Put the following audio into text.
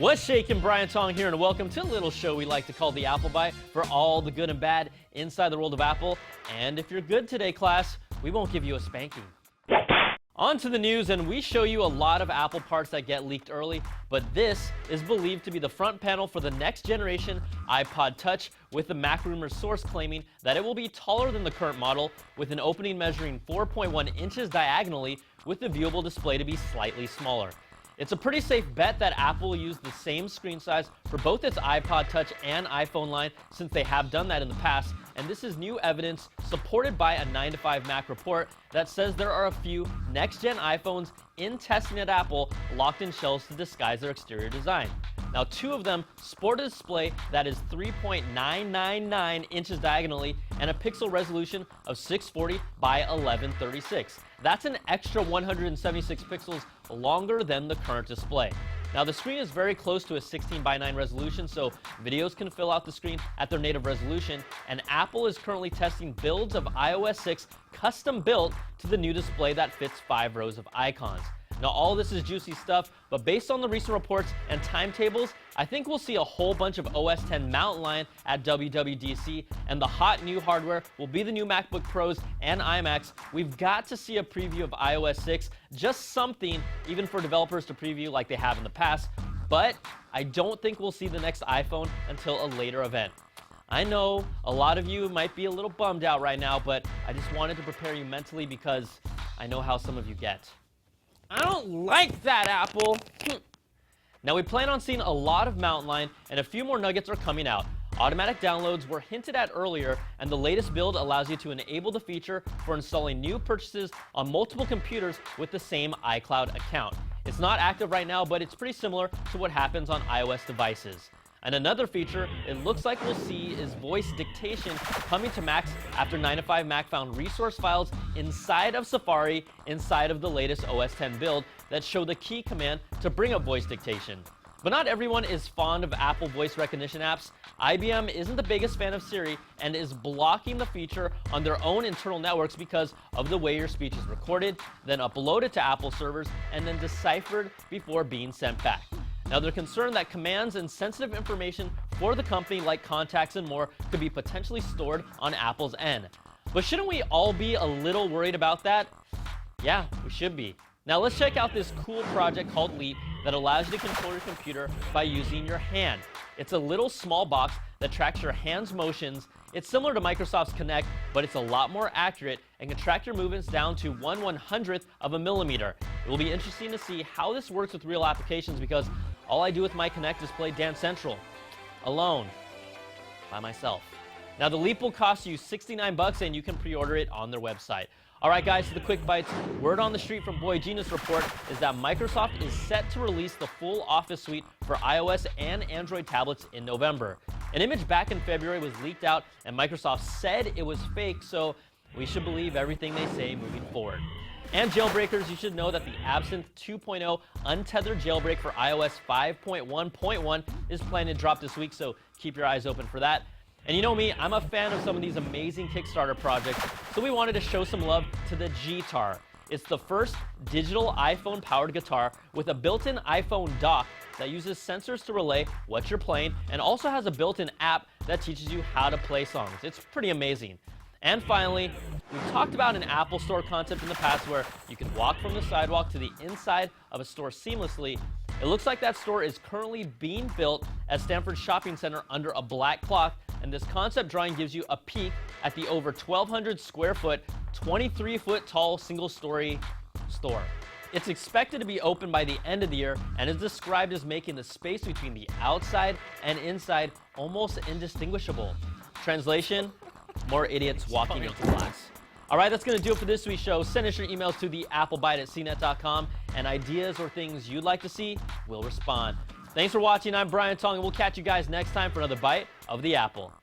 What's shaking? Brian Tong here, and welcome to a little show we like to call the Apple Byte for all the good and bad inside the world of Apple. And if you're good today, class, we won't give you a spanking. On to the news, and we show you a lot of Apple parts that get leaked early, but this is believed to be the front panel for the next generation iPod Touch, with the Mac Rumors source claiming that it will be taller than the current model, with an opening measuring 4.1 inches diagonally, with the viewable display to be slightly smaller. It's a pretty safe bet that Apple will use the same screen size for both its iPod Touch and iPhone line, since they have done that in the past, and this is new evidence supported by a 9to5 Mac report that says there are a few next-gen iPhones in testing at Apple locked in shells to disguise their exterior design. Now, two of them sport a display that is 3.999 inches diagonally and a pixel resolution of 640 by 1136. That's an extra 176 pixels longer than the current display. Now, the screen is very close to a 16:9 resolution, so videos can fill out the screen at their native resolution, and Apple is currently testing builds of iOS 6 custom built to the new display that fits 5 rows of icons. Now, all this is juicy stuff, but based on the recent reports and timetables, I think we'll see a whole bunch of OS X mountain lion at WWDC, and the hot new hardware will be the new MacBook Pros and iMacs. We've got to see a preview of iOS 6, just something, even for developers to preview like they have in the past, but I don't think we'll see the next iPhone until a later event. I know a lot of you might be a little bummed out right now, but I just wanted to prepare you mentally because I know how some of you get. I don't like that, Apple. Now, we plan on seeing a lot of Mountain Lion, and a few more nuggets are coming out. Automatic downloads were hinted at earlier, and the latest build allows you to enable the feature for installing new purchases on multiple computers with the same iCloud account. It's not active right now, but it's pretty similar to what happens on iOS devices. And another feature it looks like we'll see is voice dictation coming to Macs after 9to5 Mac found resource files inside of Safari inside of the latest OS X build that show the key command to bring up voice dictation. But not everyone is fond of Apple voice recognition apps. IBM isn't the biggest fan of Siri and is blocking the feature on their own internal networks because of the way your speech is recorded, then uploaded to Apple servers, and then deciphered before being sent back. Now, they're concerned that commands and sensitive information for the company, like contacts and more, could be potentially stored on Apple's end. But shouldn't we all be a little worried about that? Yeah, we should be. Now, let's check out this cool project called Leap that allows you to control your computer by using your hand. It's a little small box that tracks your hand's motions. It's similar to Microsoft's Kinect, but it's a lot more accurate and can track your movements down to 1/100th of a millimeter. It will be interesting to see how this works with real applications, because all I do with my Kinect is play Dance Central, alone, by myself. Now, the Leap will cost you $69, and you can pre-order it on their website. All right, guys, to the quick bites. Word on the street from Boy Genius Report is that Microsoft is set to release the full Office suite for iOS and Android tablets in November. An image back in February was leaked out, and Microsoft said it was fake, so we should believe everything they say moving forward. And jailbreakers, you should know that the Absinthe 2.0 untethered jailbreak for iOS 5.1.1 is planned to drop this week, so keep your eyes open for that. And you know me, I'm a fan of some of these amazing Kickstarter projects, so we wanted to show some love to the gTar. It's the first digital iPhone-powered guitar with a built-in iPhone dock that uses sensors to relay what you're playing, and also has a built-in app that teaches you how to play songs. It's pretty amazing. And finally, we've talked about an Apple Store concept in the past where you can walk from the sidewalk to the inside of a store seamlessly. It looks like that store is currently being built at Stanford Shopping Center under a black cloth, and this concept drawing gives you a peek at the over 1,200 square foot, 23-foot tall single-story store. It's expected to be open by the end of the year and is described as making the space between the outside and inside almost indistinguishable. Translation: more idiots walking into class. All right, that's going to do it for this week's show. Send us your emails to the applebyte@cnet.com, and ideas or things you'd like to see, we'll respond. Thanks for watching. I'm Brian Tong, and we'll catch you guys next time for another Bite of the Apple.